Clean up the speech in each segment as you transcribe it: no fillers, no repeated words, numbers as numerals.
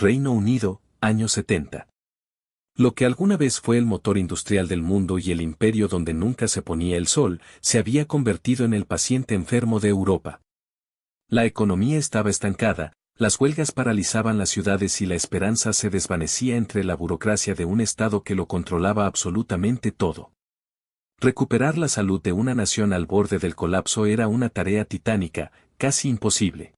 Reino Unido, años 70. Lo que alguna vez fue el motor industrial del mundo y el imperio donde nunca se ponía el sol, se había convertido en el paciente enfermo de Europa. La economía estaba estancada, las huelgas paralizaban las ciudades y la esperanza se desvanecía entre la burocracia de un Estado que lo controlaba absolutamente todo. Recuperar la salud de una nación al borde del colapso era una tarea titánica, casi imposible.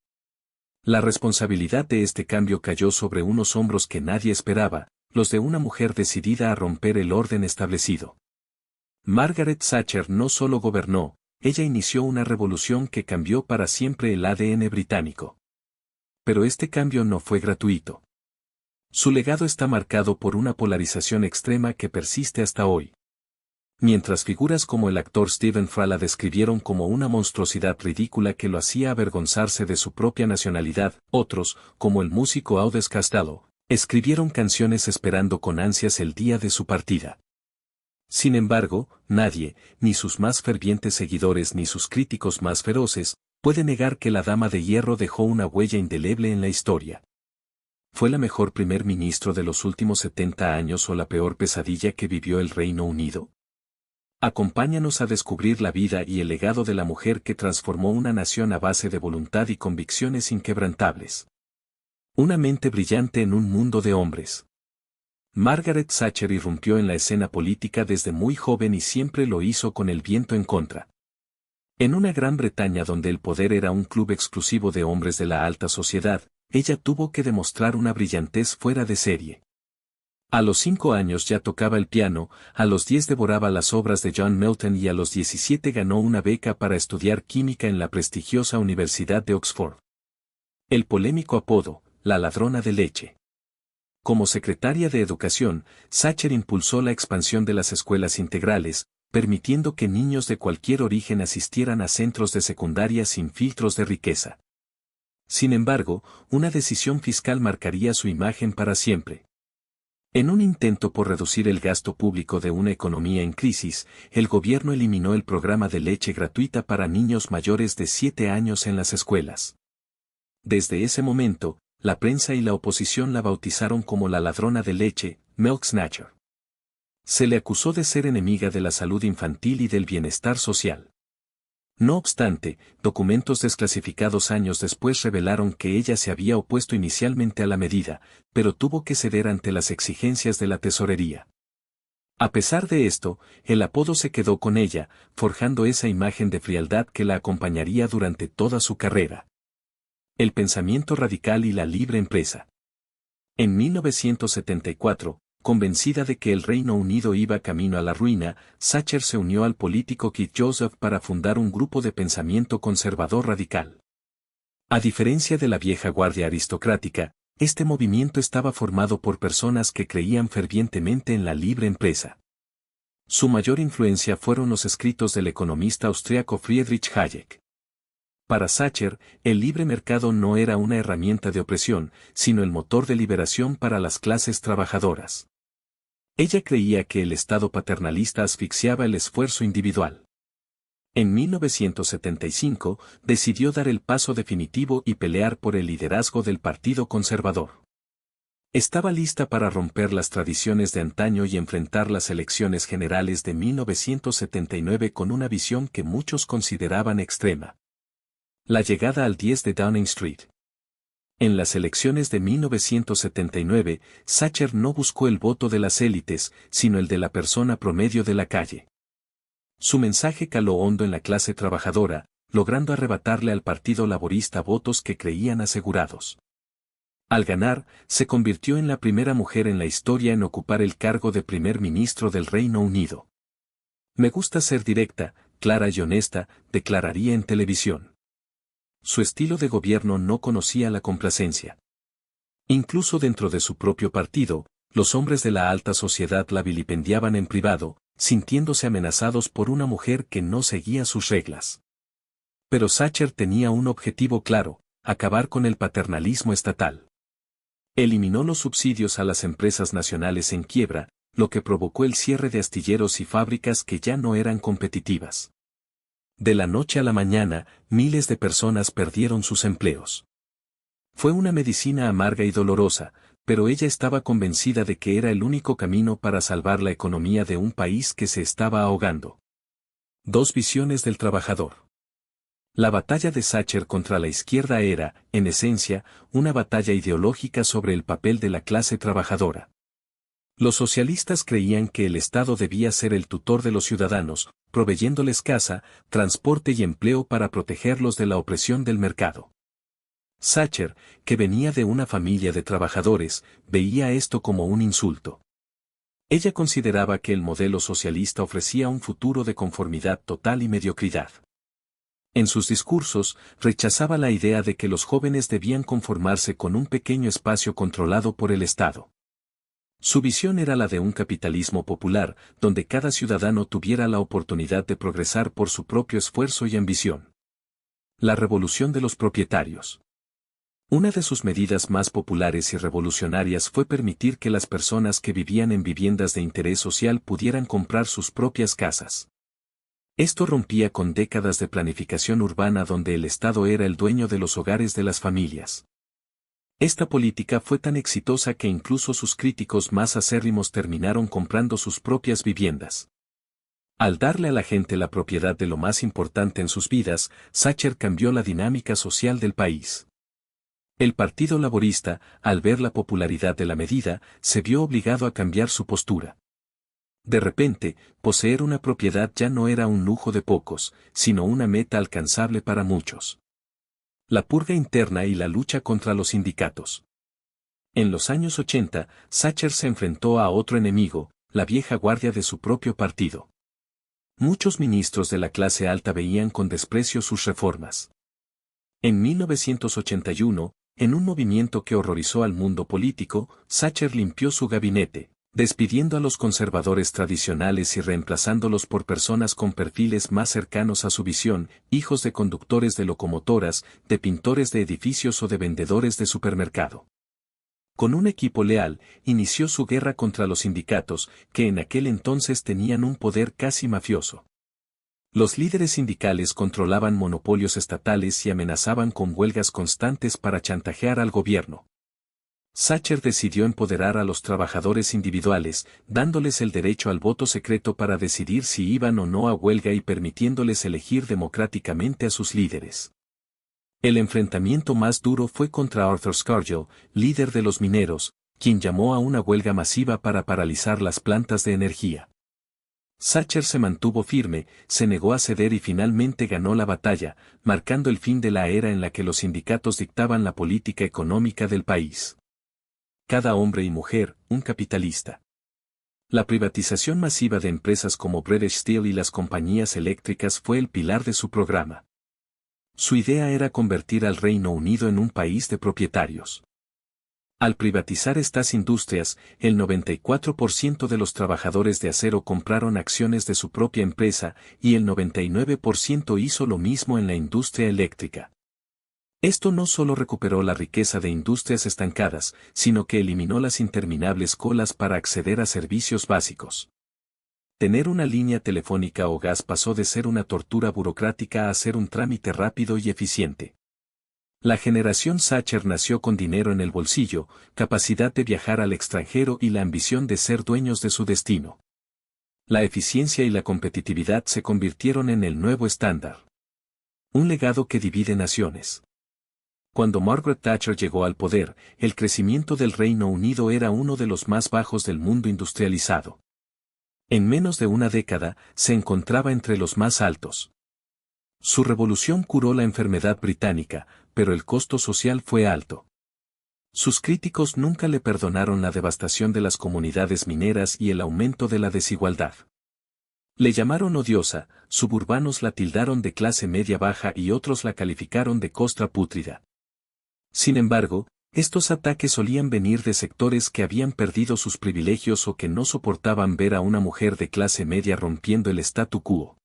La responsabilidad de este cambio cayó sobre unos hombros que nadie esperaba, los de una mujer decidida a romper el orden establecido. Margaret Thatcher no solo gobernó, ella inició una revolución que cambió para siempre el ADN británico. Pero este cambio no fue gratuito. Su legado está marcado por una polarización extrema que persiste hasta hoy. Mientras figuras como el actor Stephen Fry la describieron como una monstruosidad ridícula que lo hacía avergonzarse de su propia nacionalidad, otros, como el músico Audes Costello, escribieron canciones esperando con ansias el día de su partida. Sin embargo, nadie, ni sus más fervientes seguidores ni sus críticos más feroces, puede negar que la Dama de Hierro dejó una huella indeleble en la historia. ¿Fue la mejor primer ministro de los últimos 70 años o la peor pesadilla que vivió el Reino Unido? Acompáñanos a descubrir la vida y el legado de la mujer que transformó una nación a base de voluntad y convicciones inquebrantables. Una mente brillante en un mundo de hombres. Margaret Thatcher irrumpió en la escena política desde muy joven y siempre lo hizo con el viento en contra. En una Gran Bretaña donde el poder era un club exclusivo de hombres de la alta sociedad, ella tuvo que demostrar una brillantez fuera de serie. A los 5 años ya tocaba el piano, a los 10 devoraba las obras de John Milton y a los 17 ganó una beca para estudiar química en la prestigiosa Universidad de Oxford. El polémico apodo, la ladrona de leche. Como secretaria de Educación, Thatcher impulsó la expansión de las escuelas integrales, permitiendo que niños de cualquier origen asistieran a centros de secundaria sin filtros de riqueza. Sin embargo, una decisión fiscal marcaría su imagen para siempre. En un intento por reducir el gasto público de una economía en crisis, el gobierno eliminó el programa de leche gratuita para niños mayores de 7 años en las escuelas. Desde ese momento, la prensa y la oposición la bautizaron como la ladrona de leche, Milk Snatcher. Se le acusó de ser enemiga de la salud infantil y del bienestar social. No obstante, documentos desclasificados años después revelaron que ella se había opuesto inicialmente a la medida, pero tuvo que ceder ante las exigencias de la tesorería. A pesar de esto, el apodo se quedó con ella, forjando esa imagen de frialdad que la acompañaría durante toda su carrera. El pensamiento radical y la libre empresa. En 1974, convencida de que el Reino Unido iba camino a la ruina, Thatcher se unió al político Keith Joseph para fundar un grupo de pensamiento conservador radical. A diferencia de la vieja guardia aristocrática, este movimiento estaba formado por personas que creían fervientemente en la libre empresa. Su mayor influencia fueron los escritos del economista austriaco Friedrich Hayek. Para Thatcher, el libre mercado no era una herramienta de opresión, sino el motor de liberación para las clases trabajadoras. Ella creía que el Estado paternalista asfixiaba el esfuerzo individual. En 1975, decidió dar el paso definitivo y pelear por el liderazgo del Partido Conservador. Estaba lista para romper las tradiciones de antaño y enfrentar las elecciones generales de 1979 con una visión que muchos consideraban extrema. La llegada al 10 de Downing Street. En las elecciones de 1979, Thatcher no buscó el voto de las élites, sino el de la persona promedio de la calle. Su mensaje caló hondo en la clase trabajadora, logrando arrebatarle al Partido Laborista votos que creían asegurados. Al ganar, se convirtió en la primera mujer en la historia en ocupar el cargo de primer ministro del Reino Unido. Me gusta ser directa, clara y honesta, declararía en televisión. Su estilo de gobierno no conocía la complacencia. Incluso dentro de su propio partido, los hombres de la alta sociedad la vilipendiaban en privado, sintiéndose amenazados por una mujer que no seguía sus reglas. Pero Thatcher tenía un objetivo claro: acabar con el paternalismo estatal. Eliminó los subsidios a las empresas nacionales en quiebra, lo que provocó el cierre de astilleros y fábricas que ya no eran competitivas. De la noche a la mañana, miles de personas perdieron sus empleos. Fue una medicina amarga y dolorosa, pero ella estaba convencida de que era el único camino para salvar la economía de un país que se estaba ahogando. Dos visiones del trabajador. La batalla de Thatcher contra la izquierda era, en esencia, una batalla ideológica sobre el papel de la clase trabajadora. Los socialistas creían que el Estado debía ser el tutor de los ciudadanos, proveyéndoles casa, transporte y empleo para protegerlos de la opresión del mercado. Thatcher, que venía de una familia de trabajadores, veía esto como un insulto. Ella consideraba que el modelo socialista ofrecía un futuro de conformidad total y mediocridad. En sus discursos, rechazaba la idea de que los jóvenes debían conformarse con un pequeño espacio controlado por el Estado. Su visión era la de un capitalismo popular, donde cada ciudadano tuviera la oportunidad de progresar por su propio esfuerzo y ambición. La revolución de los propietarios. Una de sus medidas más populares y revolucionarias fue permitir que las personas que vivían en viviendas de interés social pudieran comprar sus propias casas. Esto rompía con décadas de planificación urbana donde el Estado era el dueño de los hogares de las familias. Esta política fue tan exitosa que incluso sus críticos más acérrimos terminaron comprando sus propias viviendas. Al darle a la gente la propiedad de lo más importante en sus vidas, Thatcher cambió la dinámica social del país. El Partido Laborista, al ver la popularidad de la medida, se vio obligado a cambiar su postura. De repente, poseer una propiedad ya no era un lujo de pocos, sino una meta alcanzable para muchos. La purga interna y la lucha contra los sindicatos. En los años 80, Thatcher se enfrentó a otro enemigo, la vieja guardia de su propio partido. Muchos ministros de la clase alta veían con desprecio sus reformas. En 1981, en un movimiento que horrorizó al mundo político, Thatcher limpió su gabinete, despidiendo a los conservadores tradicionales y reemplazándolos por personas con perfiles más cercanos a su visión, hijos de conductores de locomotoras, de pintores de edificios o de vendedores de supermercado. Con un equipo leal, inició su guerra contra los sindicatos, que en aquel entonces tenían un poder casi mafioso. Los líderes sindicales controlaban monopolios estatales y amenazaban con huelgas constantes para chantajear al gobierno. Thatcher decidió empoderar a los trabajadores individuales, dándoles el derecho al voto secreto para decidir si iban o no a huelga y permitiéndoles elegir democráticamente a sus líderes. El enfrentamiento más duro fue contra Arthur Scargill, líder de los mineros, quien llamó a una huelga masiva para paralizar las plantas de energía. Thatcher se mantuvo firme, se negó a ceder y finalmente ganó la batalla, marcando el fin de la era en la que los sindicatos dictaban la política económica del país. Cada hombre y mujer, un capitalista. La privatización masiva de empresas como British Steel y las compañías eléctricas fue el pilar de su programa. Su idea era convertir al Reino Unido en un país de propietarios. Al privatizar estas industrias, el 94% de los trabajadores de acero compraron acciones de su propia empresa y el 99% hizo lo mismo en la industria eléctrica. Esto no solo recuperó la riqueza de industrias estancadas, sino que eliminó las interminables colas para acceder a servicios básicos. Tener una línea telefónica o gas pasó de ser una tortura burocrática a ser un trámite rápido y eficiente. La generación Thatcher nació con dinero en el bolsillo, capacidad de viajar al extranjero y la ambición de ser dueños de su destino. La eficiencia y la competitividad se convirtieron en el nuevo estándar. Un legado que divide naciones. Cuando Margaret Thatcher llegó al poder, el crecimiento del Reino Unido era uno de los más bajos del mundo industrializado. En menos de una década, se encontraba entre los más altos. Su revolución curó la enfermedad británica, pero el costo social fue alto. Sus críticos nunca le perdonaron la devastación de las comunidades mineras y el aumento de la desigualdad. Le llamaron odiosa, suburbanos la tildaron de clase media baja y otros la calificaron de costra pútrida. Sin embargo, estos ataques solían venir de sectores que habían perdido sus privilegios o que no soportaban ver a una mujer de clase media rompiendo el statu quo.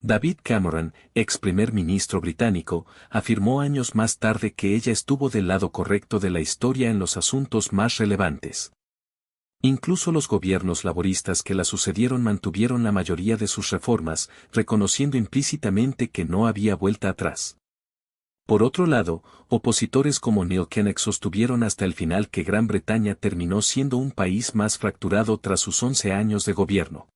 David Cameron, ex primer ministro británico, afirmó años más tarde que ella estuvo del lado correcto de la historia en los asuntos más relevantes. Incluso los gobiernos laboristas que la sucedieron mantuvieron la mayoría de sus reformas, reconociendo implícitamente que no había vuelta atrás. Por otro lado, opositores como Neil Kinnock sostuvieron hasta el final que Gran Bretaña terminó siendo un país más fracturado tras sus 11 años de gobierno.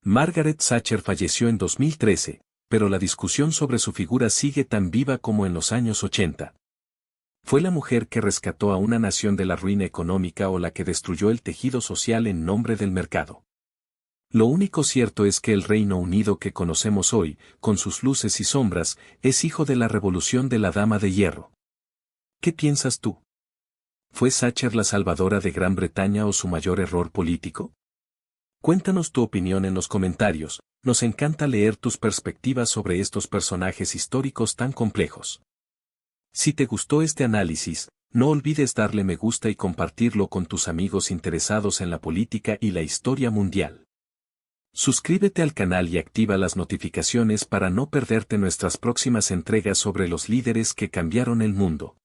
Margaret Thatcher falleció en 2013, pero la discusión sobre su figura sigue tan viva como en los años 80. ¿Fue la mujer que rescató a una nación de la ruina económica o la que destruyó el tejido social en nombre del mercado? Lo único cierto es que el Reino Unido que conocemos hoy, con sus luces y sombras, es hijo de la revolución de la Dama de Hierro. ¿Qué piensas tú? ¿Fue Thatcher la salvadora de Gran Bretaña o su mayor error político? Cuéntanos tu opinión en los comentarios, nos encanta leer tus perspectivas sobre estos personajes históricos tan complejos. Si te gustó este análisis, no olvides darle me gusta y compartirlo con tus amigos interesados en la política y la historia mundial. Suscríbete al canal y activa las notificaciones para no perderte nuestras próximas entregas sobre los líderes que cambiaron el mundo.